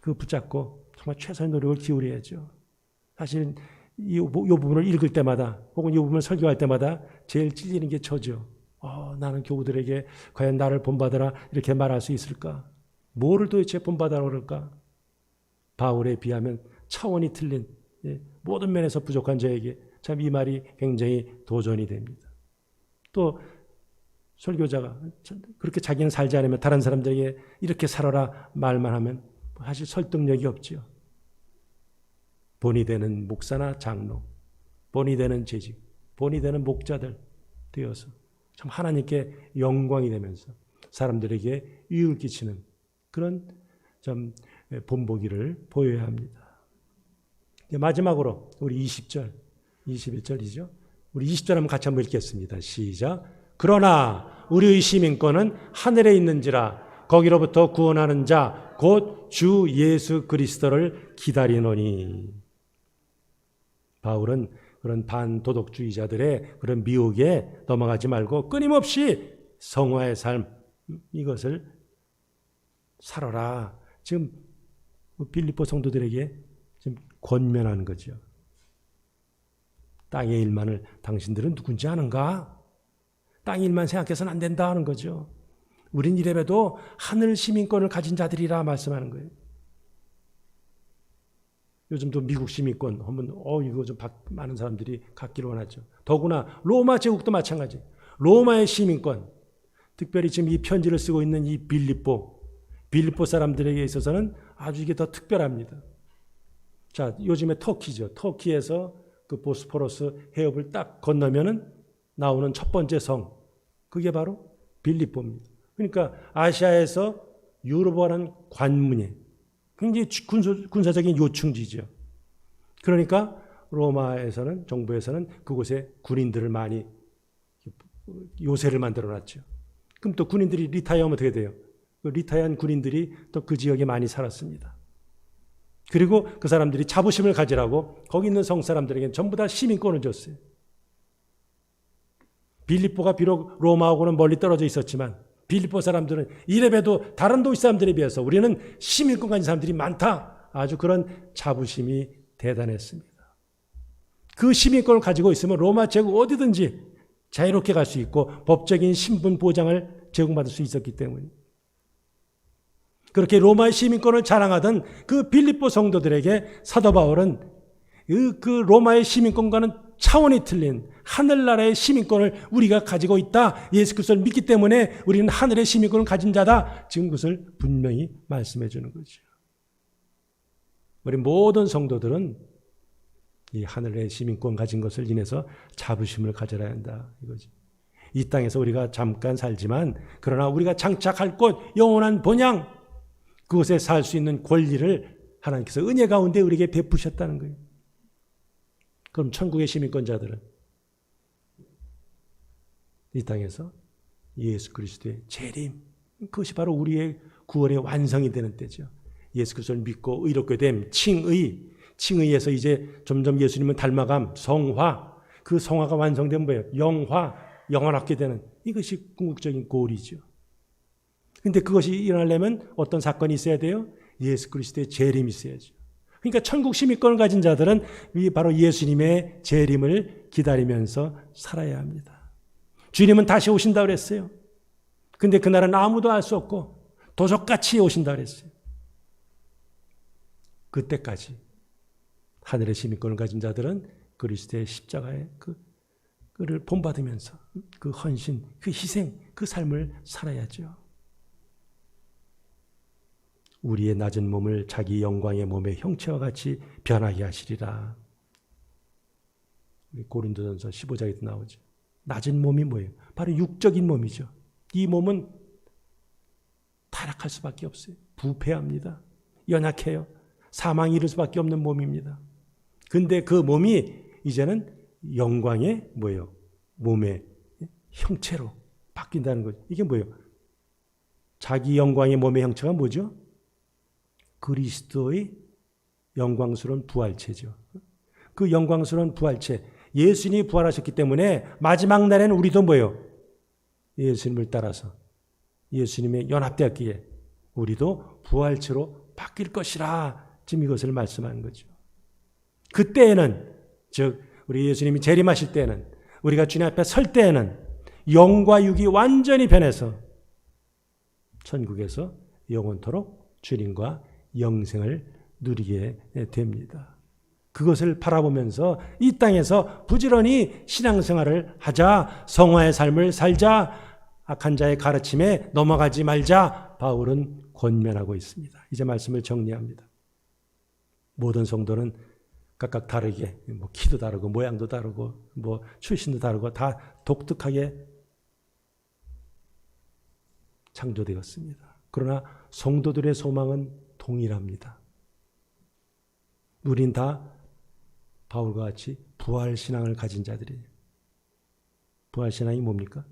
그 붙잡고 정말 최선의 노력을 기울여야죠. 사실 이 부분을 읽을 때마다 혹은 이 부분을 설교할 때마다 제일 찔리는 게 저죠. 나는 교우들에게 과연 나를 본받으라 이렇게 말할 수 있을까? 뭐를 도대체 본받으라 그럴까? 바울에 비하면 차원이 틀린 모든 면에서 부족한 저에게 참 이 말이 굉장히 도전이 됩니다. 또 설교자가 그렇게 자기는 살지 않으면 다른 사람들에게 이렇게 살아라 말만 하면 사실 설득력이 없죠. 본이 되는 목사나 장로, 본이 되는 재직, 본이 되는 목자들 되어서 참 하나님께 영광이 되면서 사람들에게 유익을 끼치는 그런 좀 본보기를 보여야 합니다. 마지막으로 우리 20절, 21절이죠. 우리 20절 한번 같이 한번 읽겠습니다. 시작. 그러나 우리의 시민권은 하늘에 있는지라 거기로부터 구원하는 자 곧 주 예수 그리스도를 기다리노니. 바울은 그런 반도덕주의자들의 그런 미혹에 넘어가지 말고 끊임없이 성화의 삶 이것을 살아라. 지금 빌립보 성도들에게 지금 권면하는 거죠. 땅의 일만을 당신들은 누군지 아는가? 땅의 일만 생각해서는 안 된다 하는 거죠. 우린 이래봬도 하늘 시민권을 가진 자들이라 말씀하는 거예요. 요즘도 미국 시민권 하면 이거 좀 많은 사람들이 갖기를 원하죠. 더구나 로마 제국도 마찬가지. 로마의 시민권, 특별히 지금 이 편지를 쓰고 있는 이 빌립보 사람들에게 있어서는 아주 이게 더 특별합니다. 자, 요즘에 터키죠. 터키에서 그 보스포러스 해협을 딱 건너면은 나오는 첫 번째 성, 그게 바로 빌립보입니다. 그러니까 아시아에서 유럽어라는 관문이 굉장히 군사적인 요충지죠. 그러니까 로마에서는 정부에서는 그곳에 군인들을 많이 요새를 만들어놨죠. 그럼 또 군인들이 리타이어하면 어떻게 돼요? 리타이어한 군인들이 또 그 지역에 많이 살았습니다. 그리고 그 사람들이 자부심을 가지라고 거기 있는 성 사람들에게는 전부 다 시민권을 줬어요. 빌립보가 비록 로마하고는 멀리 떨어져 있었지만 빌립보 사람들은 이래봬도 다른 도시 사람들에 비해서 우리는 시민권 가진 사람들이 많다. 아주 그런 자부심이 대단했습니다. 그 시민권을 가지고 있으면 로마 제국 어디든지 자유롭게 갈 수 있고 법적인 신분 보장을 제공받을 수 있었기 때문에 그렇게 로마의 시민권을 자랑하던 그 빌립보 성도들에게 사도 바울은 그 로마의 시민권과는 차원이 틀린 하늘나라의 시민권을 우리가 가지고 있다. 예수 그리스도를 믿기 때문에 우리는 하늘의 시민권을 가진 자다. 지금 그것을 분명히 말씀해 주는 거죠. 우리 모든 성도들은 이 하늘의 시민권 가진 것을 인해서 자부심을 가져야 한다. 이거지. 이 땅에서 우리가 잠깐 살지만 그러나 우리가 장착할 곳 영원한 본향 그곳에 살 수 있는 권리를 하나님께서 은혜 가운데 우리에게 베푸셨다는 거예요. 그럼 천국의 시민권자들은 이 땅에서 예수 그리스도의 재림, 그것이 바로 우리의 구원의 완성이 되는 때죠. 예수 그리스도를 믿고 의롭게 됨, 칭의에서 이제 점점 예수님을 닮아감, 성화, 그 성화가 완성된 뭐예요? 영화, 영원하게 되는 이것이 궁극적인 골이죠. 근데 그것이 일어나려면 어떤 사건이 있어야 돼요? 예수 그리스도의 재림이 있어야죠. 그러니까 천국 시민권을 가진 자들은 바로 예수님의 재림을 기다리면서 살아야 합니다. 주님은 다시 오신다고 그랬어요. 근데 그날은 아무도 알 수 없고 도적같이 오신다고 그랬어요. 그때까지 하늘의 시민권을 가진 자들은 그리스도의 십자가의 그를 본받으면서 그 헌신, 그 희생, 그 삶을 살아야죠. 우리의 낮은 몸을 자기 영광의 몸의 형체와 같이 변하게 하시리라. 우리 고린도전서 15장에도 나오죠. 낮은 몸이 뭐예요? 바로 육적인 몸이죠. 이 몸은 타락할 수밖에 없어요. 부패합니다. 연약해요. 사망이 이를 수밖에 없는 몸입니다. 근데 그 몸이 이제는 영광의 뭐예요? 몸의 형체로 바뀐다는 거죠. 이게 뭐예요? 자기 영광의 몸의 형체가 뭐죠? 그리스도의 영광스러운 부활체죠. 그 영광스러운 부활체, 예수님이 부활하셨기 때문에 마지막 날에는 우리도 뭐예요? 예수님을 따라서 예수님의 연합되었기에 우리도 부활체로 바뀔 것이라 지금 이것을 말씀하는 거죠. 그때에는, 즉 우리 예수님이 재림하실 때에는, 우리가 주님 앞에 설 때에는 영과 육이 완전히 변해서 천국에서 영원토록 주님과 영생을 누리게 됩니다. 그것을 바라보면서 이 땅에서 부지런히 신앙생활을 하자, 성화의 삶을 살자, 악한 자의 가르침에 넘어가지 말자, 바울은 권면하고 있습니다. 이제 말씀을 정리합니다. 모든 성도는 각각 다르게, 키도 다르고 모양도 다르고 출신도 다르고 다 독특하게 창조되었습니다. 그러나 성도들의 소망은 동일합니다. 우린 다 바울과 같이 부활신앙을 가진 자들이에요. 부활신앙이 뭡니까?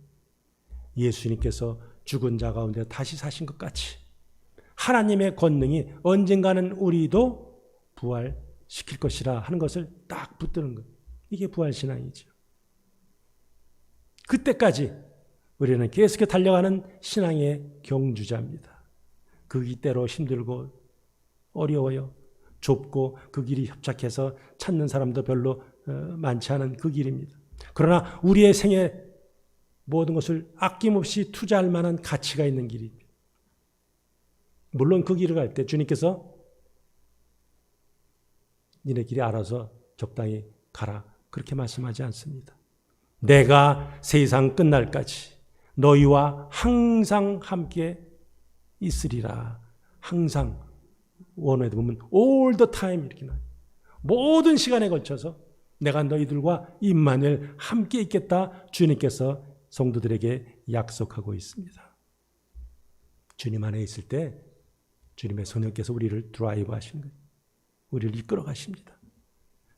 예수님께서 죽은 자 가운데 다시 사신 것 같이 하나님의 권능이 언젠가는 우리도 부활시킬 것이라 하는 것을 딱 붙드는 것. 이게 부활신앙이죠. 그때까지 우리는 계속해 달려가는 신앙의 경주자입니다. 그 길 때로 힘들고 어려워요. 좁고 그 길이 협착해서 찾는 사람도 별로 많지 않은 그 길입니다. 그러나 우리의 생에 모든 것을 아낌없이 투자할 만한 가치가 있는 길입니다. 물론 그 길을 갈 때 주님께서 니네 길이 알아서 적당히 가라 그렇게 말씀하지 않습니다. 내가 세상 끝날까지 너희와 항상 함께 있으리라. 항상 원어에도 보면 all the time 이렇게 나와요. 모든 시간에 걸쳐서 내가 너희들과 임마누엘 함께 있겠다 주님께서 성도들에게 약속하고 있습니다. 주님 안에 있을 때 주님의 성령께서 우리를 드라이브 하시는 거예요. 우리를 이끌어 가십니다.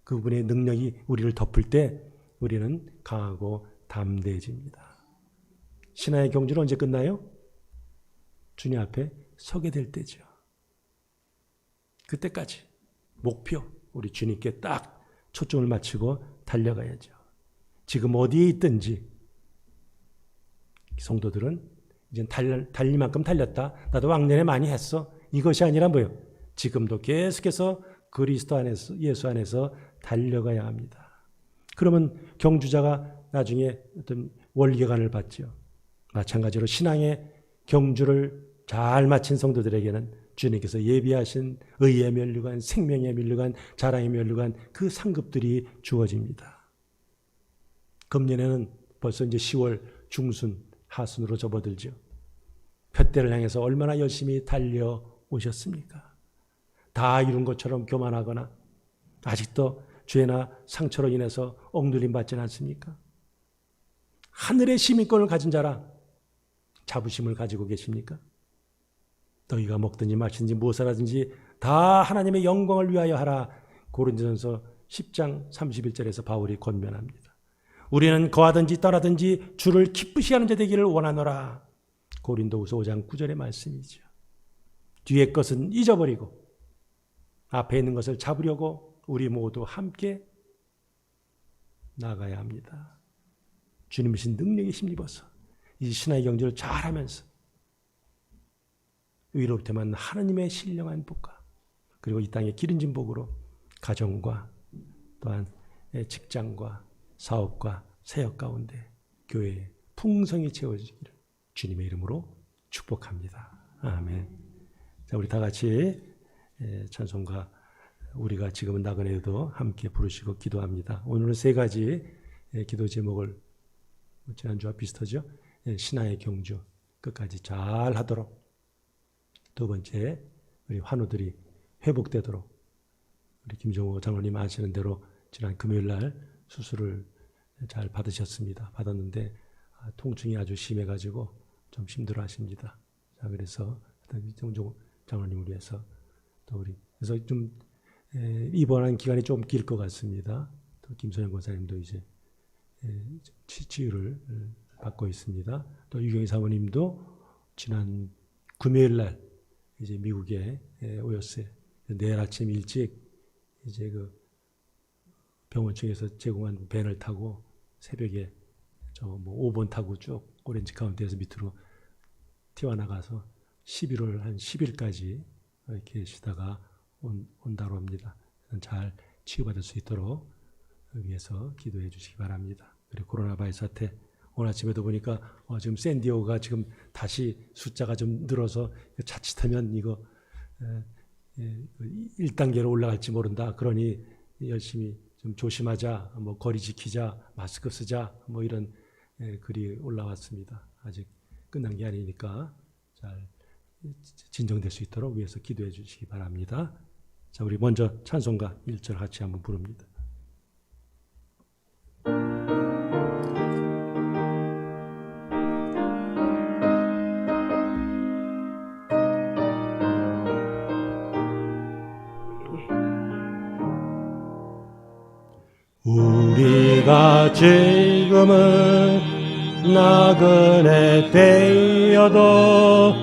그분의 능력이 우리를 덮을 때 우리는 강하고 담대해집니다. 신앙의 경주는 언제 끝나요? 주님 앞에 서게 될 때죠. 그때까지 목표, 우리 주님께 딱 초점을 맞추고 달려가야죠. 지금 어디에 있든지 성도들은 이제 달릴 만큼 달렸다. 나도 왕년에 많이 했어. 이것이 아니라 뭐예요? 지금도 계속해서 그리스도 안에서, 예수 안에서 달려가야 합니다. 그러면 경주자가 나중에 어떤 월계관을 받죠. 마찬가지로 신앙의 경주를 잘 마친 성도들에게는 주님께서 예비하신 의의 면류관, 생명의 면류관, 자랑의 면류관 그 상급들이 주어집니다. 금년에는 벌써 이제 10월 중순, 하순으로 접어들죠. 푯대를 향해서 얼마나 열심히 달려오셨습니까? 다 이룬 것처럼 교만하거나 아직도 죄나 상처로 인해서 억눌림 받지는 않습니까? 하늘의 시민권을 가진 자라 자부심을 가지고 계십니까? 너희가 먹든지 마시든지 무엇을 하든지 다 하나님의 영광을 위하여 하라. 고린도전서 10장 31절에서 바울이 권면합니다. 우리는 거하든지 떠나든지 주를 기쁘시게 하는 자 되기를 원하노라. 고린도후서 5장 9절의 말씀이죠. 뒤의 것은 잊어버리고 앞에 있는 것을 잡으려고 우리 모두 함께 나가야 합니다. 주님이신 능력에 힘입어서 이 신앙의 경주를 잘하면서 의롭다만 하나님의 신령한 복과 그리고 이 땅의 기름진 복으로 가정과 또한 직장과 사업과 사역 가운데 교회에 풍성히 채워지기를 주님의 이름으로 축복합니다. 아멘. 자, 우리 다 같이 찬송가 우리가 지금은 나그네도 함께 부르시고 기도합니다. 오늘은 세 가지 기도 제목을 지난주와 비슷하죠? 신앙의 경주 끝까지 잘 하도록, 두 번째 우리 환우들이 회복되도록, 우리 김정호 장로님 아시는 대로 지난 금요일 날 수술을 잘 받았는데 통증이 아주 심해가지고 좀 힘들어하십니다. 자, 그래서 김정호 장로님을 위해서 또 우리 그래서 좀 입원한 기간이 좀 길 것 같습니다. 또 김선영 권사님도 이제 치유를 받고 있습니다. 또 유경희 사모님도 지난 금요일 날 이제 미국에 오셨어요. 내일 아침 일찍 이제 그 병원 측에서 제공한 밴을 타고 새벽에 저 뭐 5번 타고 쭉 오렌지 카운티에서 밑으로 튀어나가서 11월 한 10일까지 이렇게 쉬다가 온다고 합니다. 잘 치유받을 수 있도록 위해서 기도해 주시기 바랍니다. 그리고 코로나 바이러스 사태, 오늘 아침에도 보니까 지금 샌디에고가 지금 다시 숫자가 좀 늘어서 자칫하면 이거 1단계로 올라갈지 모른다. 그러니 열심히 좀 조심하자, 뭐 거리 지키자, 마스크 쓰자, 뭐 이런 글이 올라왔습니다. 아직 끝난 게 아니니까 잘 진정될 수 있도록 위해서 기도해 주시기 바랍니다. 자, 우리 먼저 찬송가 1절 같이 한번 부릅니다. 우리가 지금은 나그네 되어도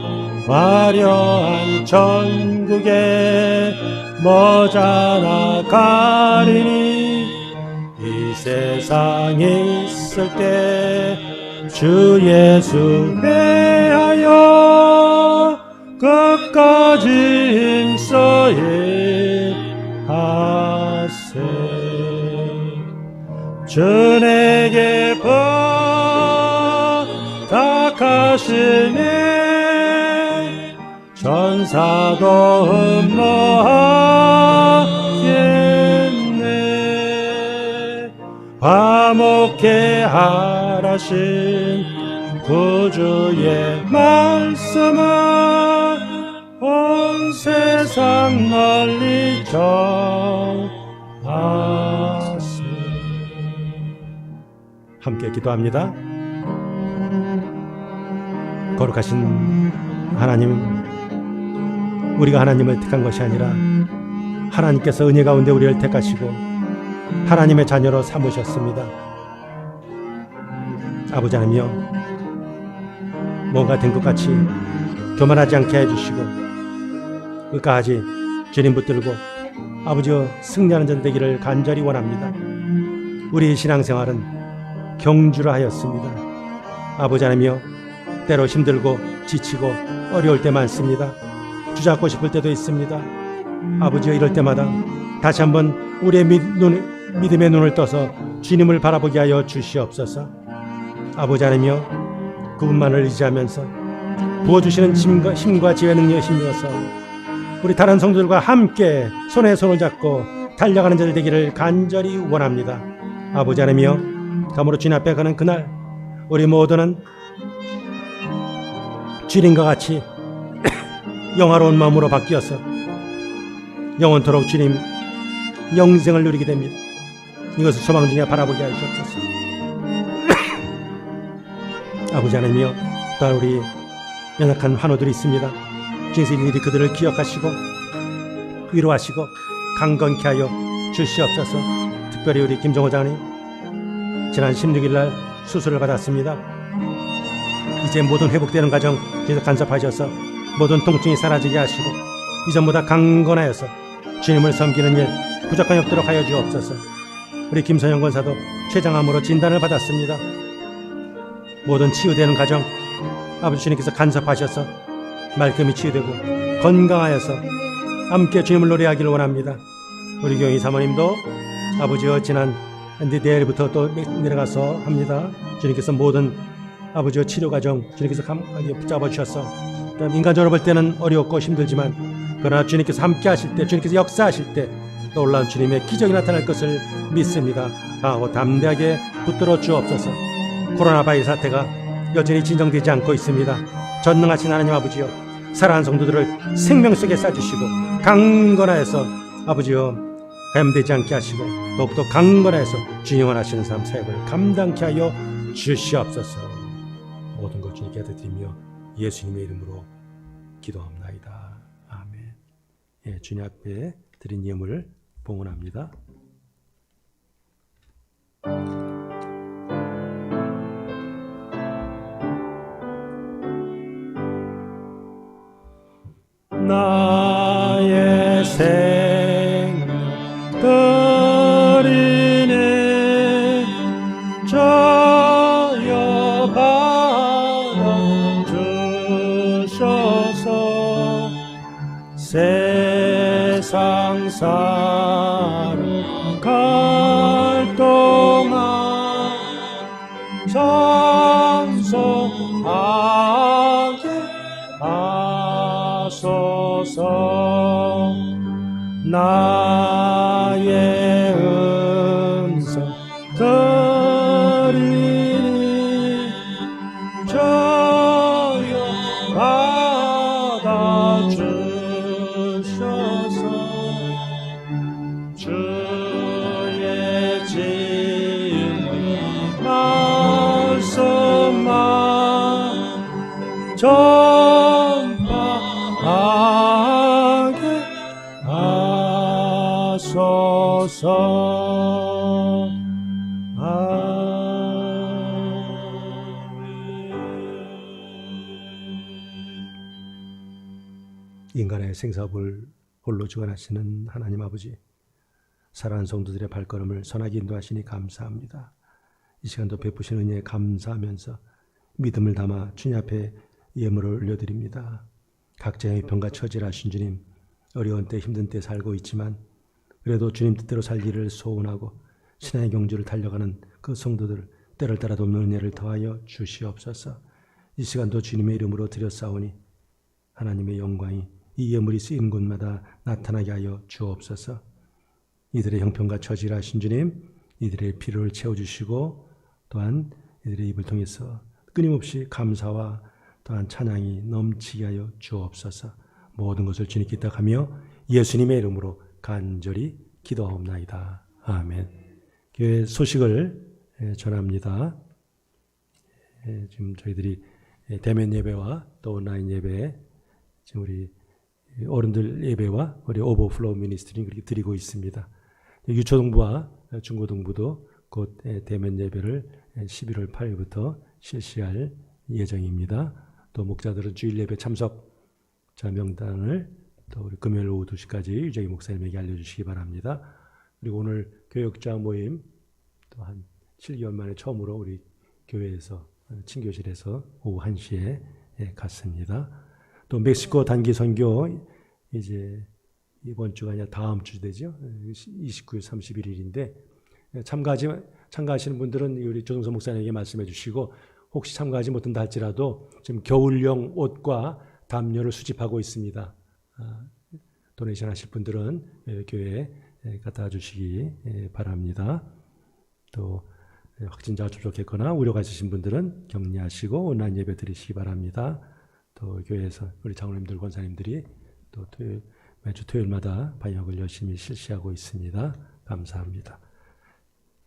화려한 천국에 머자나 가리니 이 세상에 있을 때 주 예수 내하여 끝까지 힘써에 하세. 주 내게 부탁하시네 천사도 흠모하겠네. 화목해 하라신 구주의 말씀은 온 세상 널리 전하세. 함께 기도합니다. 거룩하신 하나님, 우리가 하나님을 택한 것이 아니라 하나님께서 은혜 가운데 우리를 택하시고 하나님의 자녀로 삼으셨습니다. 아버지 하나님이여, 뭔가 된 것 같이 교만하지 않게 해주시고 끝까지 주님 붙들고 아버지여 승리하는 전 되기를 간절히 원합니다. 우리의 신앙생활은 경주라 하였습니다. 아버지 하나님이여, 때로 힘들고 지치고 어려울 때 많습니다. 주저앉고 싶을 때도 있습니다. 아버지여, 이럴 때마다 다시 한번 우리의 믿음의 눈을 떠서 주님을 바라보게 하여 주시옵소서. 아버지 하나님이여, 그분만을 의지하면서 부어주시는 힘과 지혜 능력의 힘이어서 우리 다른 성도들과 함께 손에 손을 잡고 달려가는 자들 되기를 간절히 원합니다. 아버지 하나님이여, 감으로 주님 앞에 가는 그날 우리 모두는 주님과 같이 영화로운 마음으로 바뀌어서 영원토록 주님 영생을 누리게 됩니다. 이것을 소망 중에 바라보게 하시옵소서. 아버지 하나님이여, 또한 우리 연약한 환우들이 있습니다. 주님께서 일일이 그들을 기억하시고 위로하시고 강건케 하여 주시옵소서. 특별히 우리 김정호 장님, 지난 16일 날 수술을 받았습니다. 이제 모든 회복되는 과정 주님께서 간섭하셔서 모든 통증이 사라지게 하시고 이전보다 강건하여서 주님을 섬기는 일 부족함이 없도록 하여 주옵소서. 우리 김선영 권사도 췌장암으로 진단을 받았습니다. 모든 치유되는 과정 아버지 주님께서 간섭하셔서 말끔히 치유되고 건강하여서 함께 주님을 노래하기를 원합니다. 우리 교회 사모님도 아버지여 지난 내일부터 또 내려가서 합니다. 주님께서 모든 아버지여 치료 과정 주님께서 감하게 붙잡아 주셔서 인간적으로 볼 때는 어렵고 힘들지만 그러나 주님께서 함께 하실 때, 주님께서 역사하실 때 놀라운 주님의 기적이 나타날 것을 믿습니다. 강하고 담대하게 붙들어 주옵소서. 코로나 바이러스 사태가 여전히 진정되지 않고 있습니다. 전능하신 하나님 아버지여, 사랑하는 성도들을 생명 속에 싸주시고 강건하여서 아버지여 감염되지 않게 하시고 더욱더 강건하여서 주님 원하시는 삶 사역을 감당케 하여 주시옵소서. 모든 것 주님께 드리며 예수님의 이름으로 기도합나이다. 아멘. 예, 주님 앞에 드린 예물을 봉헌합니다. 나의 생명 드리네 저여 받아 주셔서 세상 살아갈 동안 장성하게 하소서. 나의 음성 들으니 저여 받아 주셔서 주의 진리 말씀만 전파하게 하소서. 인간의 생사를 홀로 주관하시는 하나님 아버지, 사랑하는 성도들의 발걸음을 선하게 인도하시니 감사합니다. 이 시간도 베푸신 은혜에 감사하면서 믿음을 담아 주님 앞에 예물을 올려드립니다. 각자의 병과 처지를 하신 주님, 어려운 때 힘든 때 살고 있지만 그래도 주님 뜻대로 살기를 소원하고 신앙의 경주를 달려가는 그 성도들 때를 따라 돕는 은혜를 더하여 주시옵소서. 이 시간도 주님의 이름으로 드렸사오니 하나님의 영광이 이 예물이 쓰이는 곳마다 나타나게 하여 주옵소서. 이들의 형편과 처지를 하신 주님, 이들의 필요를 채워주시고 또한 이들의 입을 통해서 끊임없이 감사와 또한 찬양이 넘치게 하여 주옵소서. 모든 것을 주님께 기탁하며 예수님의 이름으로 간절히 기도하옵나이다. 아멘. 교회 소식을 전합니다. 지금 저희들이 대면 예배와 또 온라인 예배, 지금 우리 어른들 예배와 우리 오버플로우 미니스트리 그렇게 드리고 있습니다. 유초등부와 중고등부도 곧 대면 예배를 11월 8일부터 실시할 예정입니다. 또 목자들은 주일 예배 참석자 명단을 또 우리 금요일 오후 2시까지 유정희 목사님에게 알려주시기 바랍니다. 그리고 오늘 교역자 모임 또 한 7개월 만에 처음으로 우리 교회에서 친교실에서 오후 1시에 갔습니다. 또 멕시코 단기 선교 이제 이번 주가 아니라 다음 주 되죠. 29일, 31일인데 참가하시는 분들은 우리 조정선 목사님에게 말씀해 주시고 혹시 참가하지 못한다 할지라도 지금 겨울용 옷과 담요를 수집하고 있습니다. 도네이션 하실 분들은 교회에 갖다 주시기 바랍니다. 또 확진자가 접촉했거나 우려가 있으신 분들은 격리하시고 온라인 예배 드리시기 바랍니다. 또 교회에서 우리 장로님들, 권사님들이 또 매주 토요일마다 방역을 열심히 실시하고 있습니다. 감사합니다.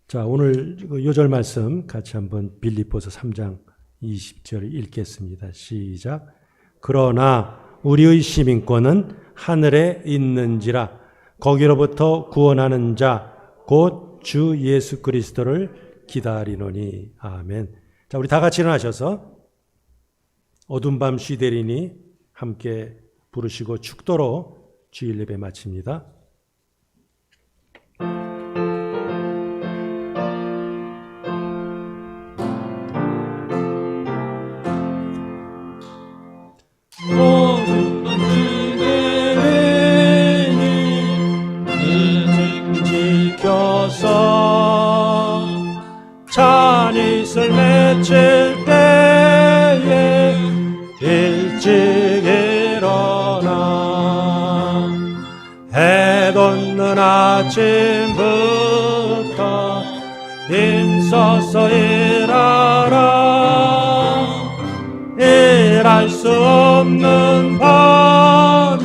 자, 오늘 요절 말씀 같이 한번 빌립보서 3장 20절 읽겠습니다. 시작. 그러나 우리의 시민권은 하늘에 있는지라 거기로부터 구원하는 자 곧 주 예수 그리스도를 기다리노니. 아멘. 자, 우리 다 같이 일어나셔서 어두운 밤 쉬되리니 함께 부르시고 축도로 주일 예배 마칩니다. 어두운 밤 쉬되리니 이른 아침부터 힘써서 일하라. 일할 수 없는 밤이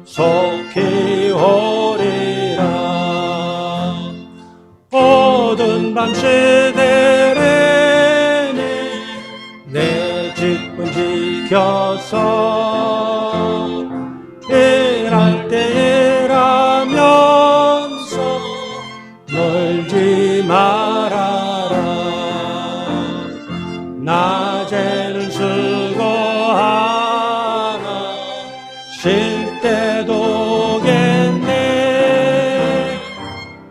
속히 오리라. 모든 밤 시대래니 내 직분 지켜서 일할 때 일하면서 놀지 말아라. 낮에는 수고하나 쉴 때도 오겠네.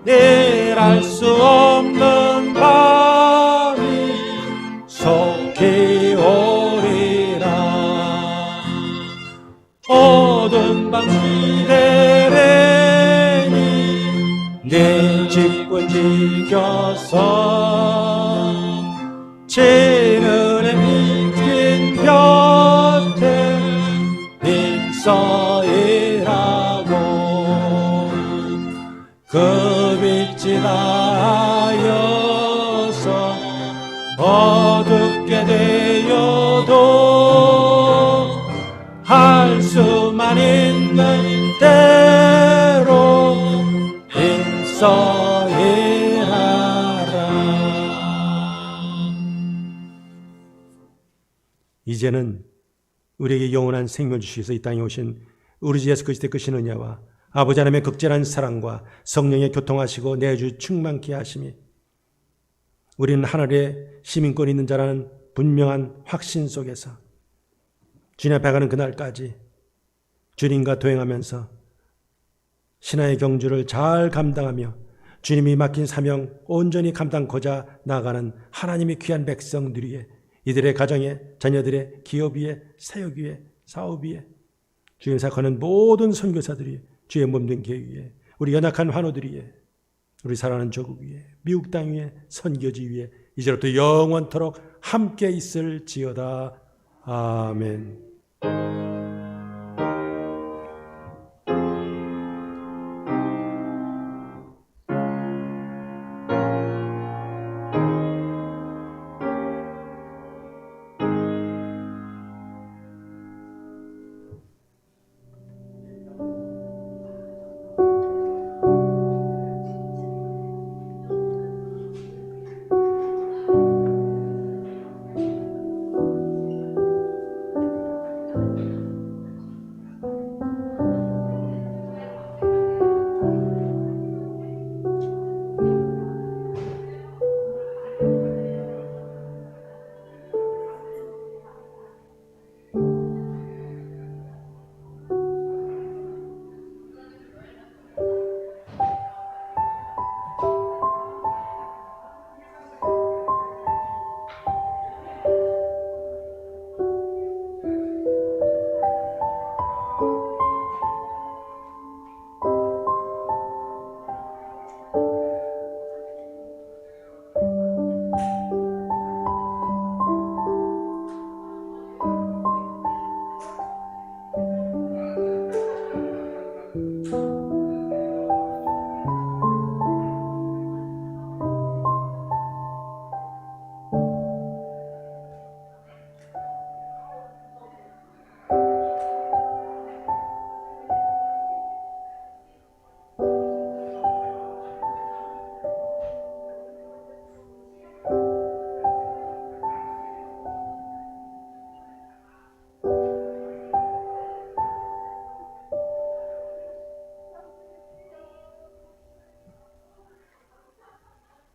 일할 수 없는 밤이 속히 오리라. 모든 밤 시대래니 내 직분 지켜서 지는의 미친 곁에 힘써 일하고 그 빛이 나여서 어둡게 되어도 할 수만 있는 대로 힘써 일하라. 이제는 우리에게 영원한 생명을 주시기위해서 이 땅에 오신 우리 주 예수 그리스도의 크신 은혜와 아버지 하나님의 극진한 사랑과 성령의 교통하시고 내주 충만케 하심이 우리는 하늘에 시민권이 있는 자라는 분명한 확신 속에서 주님 앞에 가는 그날까지 주님과 동행하면서 신앙의 경주를 잘 감당하며 주님이 맡긴 사명 온전히 감당코자 나아가는 하나님의 귀한 백성들 위에, 이들의 가정에, 자녀들의 기업 위에, 사역 위에, 사업 위에, 주님 사역하는 모든 선교사들 위에, 주의 몸된 교회 위에, 우리 연약한 환우들 위에, 우리 사랑하는 조국 위에, 미국 땅 위에, 선교지 위에 이제부터 영원토록 함께 있을지어다. 아멘.